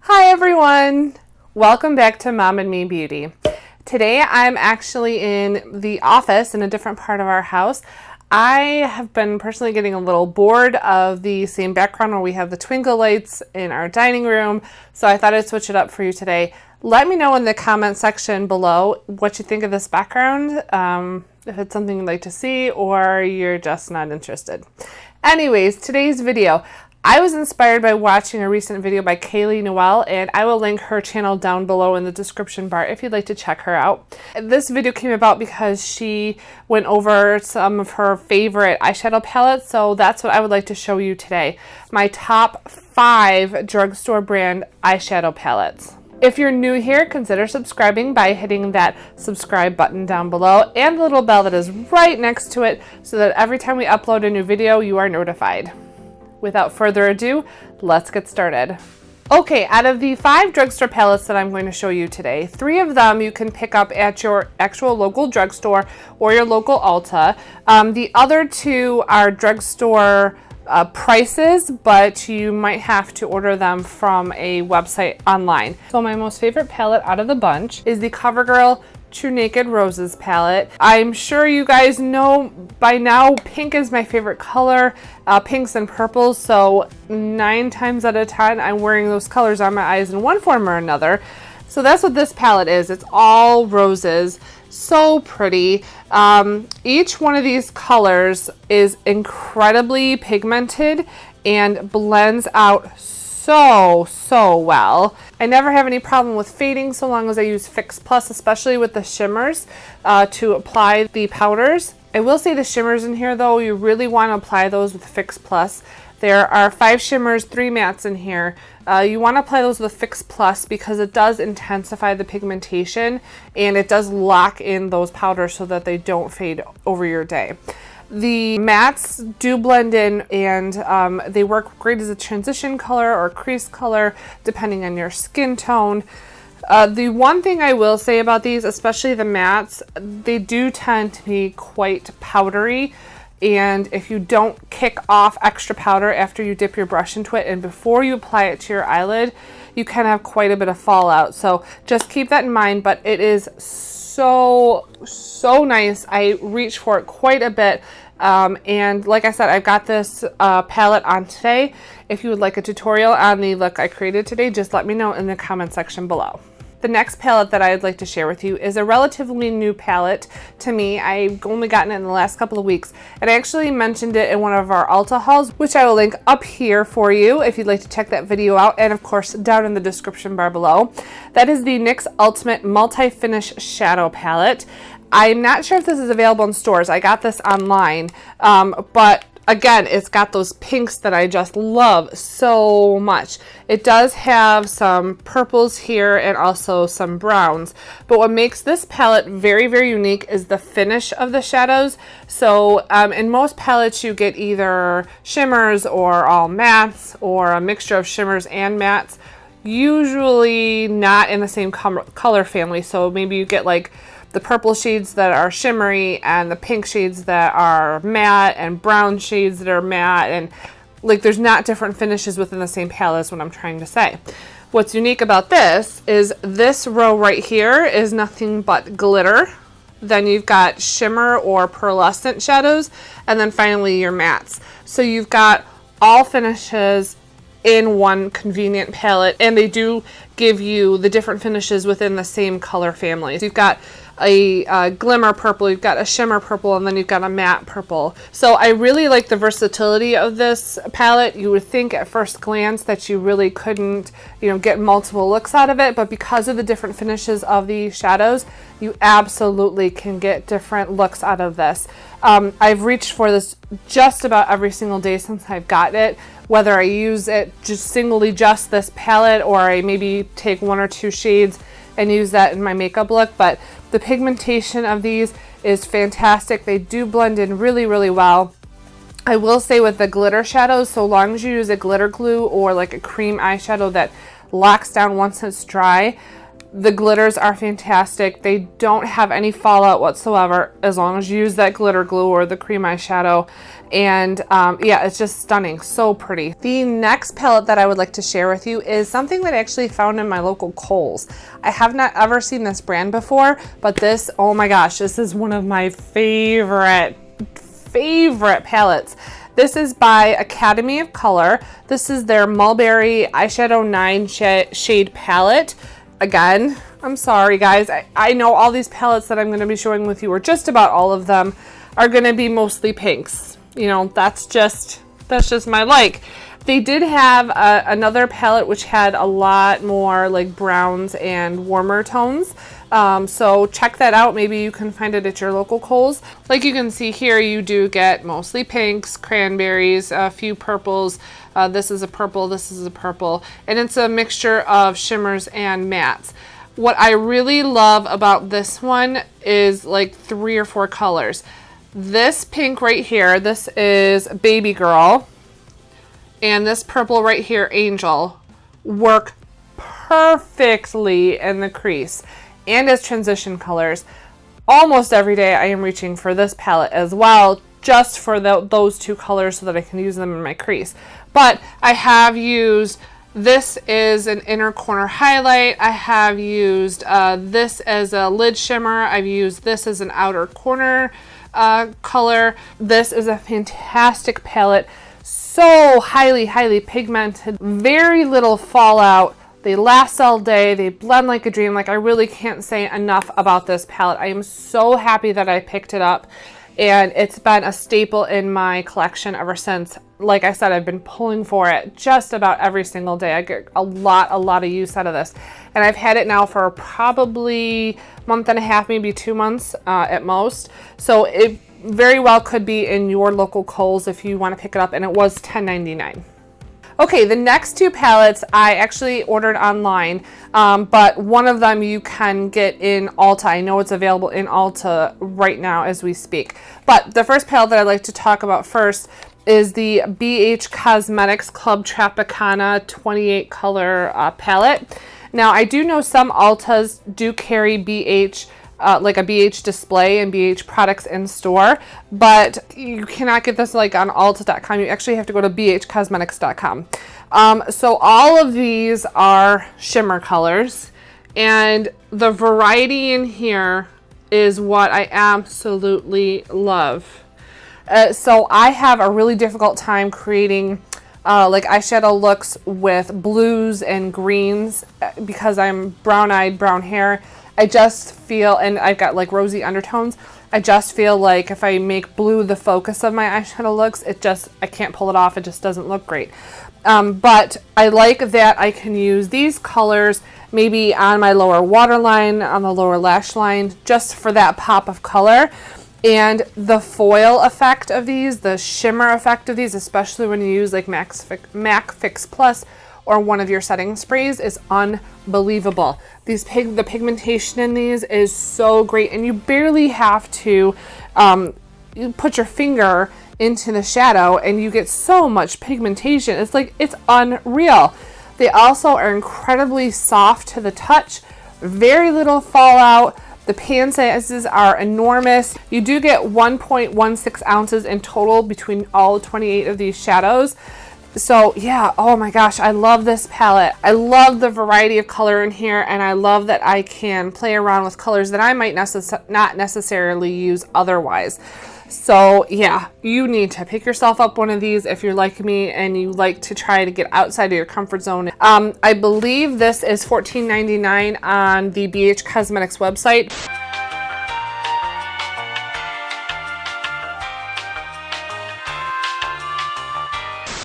Hi everyone! Welcome back to MomNMeBeauty. Today I'm actually in the office in a different part of our house. I have been personally getting a little bored of the same background where we have the twinkle lights in our dining room, so I thought I'd switch it up for you today. Let me know in the comment section below what you think of this background, if it's something you'd like to see or you're just not interested. Anyways, today's video. I was inspired by watching a recent video by Kayleigh Noelle, and I will link her channel down below in the description bar if you'd like to check her out. This video came about because she went over some of her favorite eyeshadow palettes, so that's what I would like to show you today. My top 5 drugstore brand eyeshadow palettes. If you're new here, consider subscribing by hitting that subscribe button down below and the little bell that is right next to it so that every time we upload a new video, you are notified. Without further ado, let's get started. Okay, out of the 5 drugstore palettes that I'm going to show you today, 3 of them you can pick up at your actual local drugstore or your local Ulta. The other 2 are drugstore prices, but you might have to order them from a website online. So my most favorite palette out of the bunch is the CoverGirl TruNaked Roses palette. I'm sure you guys know by now pink is my favorite color, pinks and purples, so 9 times out of 10 I'm wearing those colors on my eyes in one form or another. So that's what this palette is. It's all roses. So pretty. Each one of these colors is incredibly pigmented and blends out so well. I never have any problem with fading so long as I use Fix Plus, especially with the shimmers to apply the powders. I will say the shimmers in here though, you really want to apply those with Fix Plus. There are 5 shimmers, 3 mattes in here. You want to apply those with Fix Plus because it does intensify the pigmentation and it does lock in those powders so that they don't fade over your day. The mattes do blend in and they work great as a transition color or crease color depending on your skin tone. The one thing I will say about these, especially the mattes, they do tend to be quite powdery, and if you don't kick off extra powder after you dip your brush into it and before you apply it to your eyelid, you can have quite a bit of fallout. So just keep that in mind, but it is so nice. I reach for it quite a bit. And like I said, I've got this palette on today. If you would like a tutorial on the look I created today, just let me know in the comment section below. The next palette that I'd like to share with you is a relatively new palette to me. I've only gotten it in the last couple of weeks, and I actually mentioned it in one of our Ulta hauls, which I will link up here for you if you'd like to check that video out, and of course down in the description bar below. That is the NYX Ultimate MultiFinish Shadow Palette. I'm not sure if this is available in stores. I got this online, but again, it's got those pinks that I just love so much. It does have some purples here and also some browns, but what makes this palette very unique is the finish of the shadows. So in most palettes you get either shimmers or all mattes or a mixture of shimmers and mattes, usually not in the same color family. So maybe you get like the purple shades that are shimmery and the pink shades that are matte and brown shades that are matte, and like there's not different finishes within the same palette is what I'm trying to say. What's unique about this is this row right here is nothing but glitter. Then you've got shimmer or pearlescent shadows, and then finally your mattes. So you've got all finishes in one convenient palette, and they do give you the different finishes within the same color family. So you've got a glimmer purple, you've got a shimmer purple, and then you've got a matte purple. So I really like the versatility of this palette. You would think at first glance that you really couldn't, get multiple looks out of it, but because of the different finishes of the shadows, you absolutely can get different looks out of this. I've reached for this just about every single day since I've got it, whether I use it just this palette, or I maybe take 1 or 2 shades and use that in my makeup look. But the pigmentation of these is fantastic. They do blend in really well. I will say with the glitter shadows, so long as you use a glitter glue or like a cream eyeshadow that locks down once it's dry, The glitters are fantastic. They don't have any fallout whatsoever as long as you use that glitter glue or the cream eyeshadow. And yeah, it's just stunning. So pretty. The next palette that I would like to share with you is something that I actually found in my local Kohl's. I have not ever seen this brand before, but this, oh my gosh, this is one of my favorite palettes. This is by Academy of Color. This is their Mulberry Eyeshadow 9 shade palette. Again, I'm sorry guys, I know all these palettes that I'm going to be showing with you, or just about all of them, are going to be mostly pinks. You know, that's just my like. They did have another palette which had a lot more like browns and warmer tones. So check that out. Maybe you can find it at your local Kohl's. Like you can see here, you do get mostly pinks, cranberries, a few purples. This is a purple, this is a purple, and it's a mixture of shimmers and mattes. What I really love about this one is like 3 or 4 colors. This pink right here, this is Baby Girl, and this purple right here, Angel, work perfectly in the crease and as transition colors. Almost every day I am reaching for this palette as well, just for those 2 colors so that I can use them in my crease. But I have used, this is an inner corner highlight. I have used this as a lid shimmer. I've used this as an outer corner color. This is a fantastic palette. So highly pigmented, very little fallout. They last all day. They blend like a dream. Like, I really can't say enough about this palette. I am so happy that I picked it up, and it's been a staple in my collection ever since. Like I said, I've been pulling for it just about every single day. I get a lot of use out of this, and I've had it now for probably a month and a half, maybe 2 months at most. So it very well could be in your local Kohl's if you want to pick it up, and it was $10.99. Okay, the next 2 palettes I actually ordered online, but one of them you can get in Ulta. I know it's available in Ulta right now as we speak. But the first palette that I'd like to talk about first is the BH Cosmetics Club Tropicana 28 color palette. Now, I do know some Ultas do carry BH, like a BH display and BH products in store, but you cannot get this like on Ulta.com. You actually have to go to bhcosmetics.com. So all of these are shimmer colors, and the variety in here is what I absolutely love. So I have a really difficult time creating like eyeshadow looks with blues and greens because I'm brown-eyed, brown hair. I just feel, and I've got like rosy undertones, I just feel like if I make blue the focus of my eyeshadow looks, I can't pull it off. It just doesn't look great. But I like that I can use these colors maybe on my lower waterline, on the lower lash line, just for that pop of color. And the foil effect of these, the shimmer effect of these, especially when you use like MAC Fix Plus or one of your setting sprays, is unbelievable. The pigmentation in these is so great, and you barely have to you put your finger into the shadow and you get so much pigmentation. It's like, it's unreal. They also are incredibly soft to the touch, very little fallout. The pan sizes are enormous. You do get 1.16 ounces in total between all 28 of these shadows. So yeah, oh my gosh, I love this palette. I love the variety of color in here, and I love that I can play around with colors that I might not necessarily use otherwise. So yeah, you need to pick yourself up one of these if you're like me and you like to try to get outside of your comfort zone. I believe this is $14.99 on the BH Cosmetics website.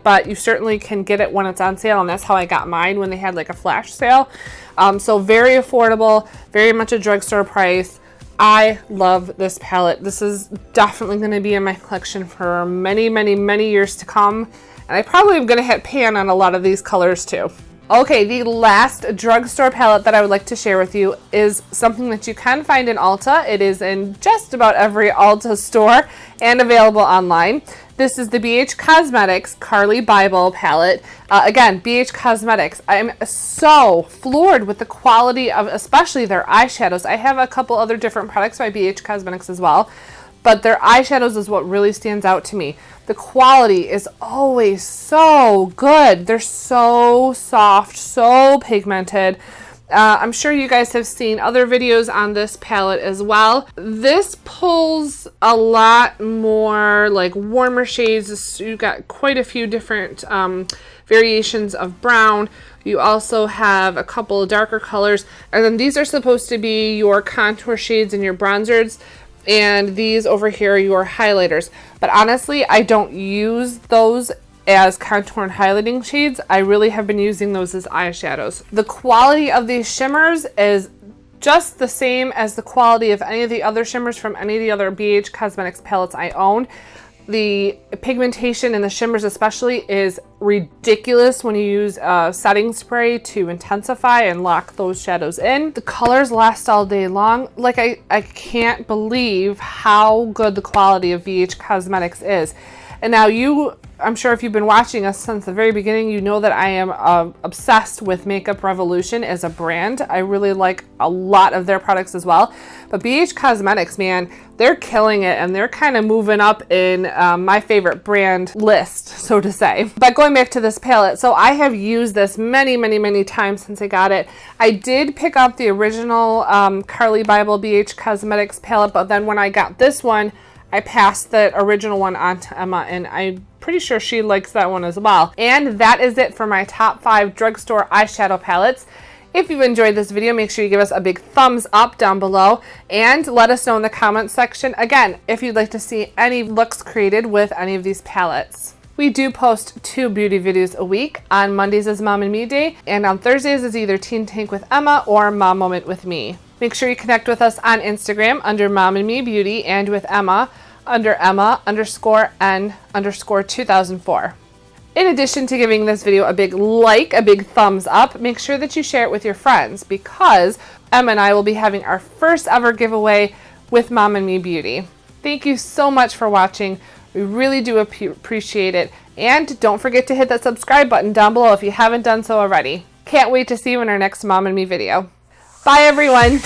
But you certainly can get it when it's on sale, and that's how I got mine, when they had like a flash sale. So very affordable, very much a drugstore price. I love this palette. This is definitely going to be in my collection for many years to come. And I probably am going to hit pan on a lot of these colors too. Okay, the last drugstore palette that I would like to share with you is something that you can find in Ulta. It is in just about every Ulta store and available online. This is the BH Cosmetics Carli Bybel palette. Again, BH Cosmetics. I'm so floored with the quality of especially their eyeshadows. I have a couple other different products by BH Cosmetics as well, but their eyeshadows is what really stands out to me. The quality is always so good. They're so soft, so pigmented. I'm sure you guys have seen other videos on this palette as well. This pulls a lot more like warmer shades. You've got quite a few different variations of brown. You also have a couple of darker colors. And then these are supposed to be your contour shades and your bronzers. And these over here are your highlighters. But honestly, I don't use those as contour and highlighting shades. I really have been using those as eyeshadows. The quality of these shimmers is just the same as the quality of any of the other shimmers from any of the other BH Cosmetics palettes I own. The pigmentation in the shimmers especially is ridiculous when you use a setting spray to intensify and lock those shadows in. The colors last all day long. Like I can't believe how good the quality of BH Cosmetics is. And now I'm sure if you've been watching us since the very beginning, you know that I am obsessed with Makeup Revolution as a brand. I really like a lot of their products as well. But BH Cosmetics, man, they're killing it, and they're kind of moving up in my favorite brand list, so to say. But going back to this palette, so I have used this many times since I got it. I did pick up the original Carli Bybel BH Cosmetics palette, but then when I got this one, I passed the original one on to Emma, and I'm pretty sure she likes that one as well. And that is it for my top 5 drugstore eyeshadow palettes. If you've enjoyed this video, make sure you give us a big thumbs up down below and let us know in the comments section, again, if you'd like to see any looks created with any of these palettes. We do post 2 beauty videos a week. On Mondays is Mom and Me Day, and on Thursdays is either Teen Tank with Emma or Mom Moment with me. Make sure you connect with us on Instagram under MomNMeBeauty and with Emma under Emma_N_2004. In addition to giving this video a big like, a big thumbs up, make sure that you share it with your friends, because Emma and I will be having our first ever giveaway with MomNMeBeauty. Thank you so much for watching. We really do appreciate it. And don't forget to hit that subscribe button down below if you haven't done so already. Can't wait to see you in our next Mom and Me video. Bye everyone!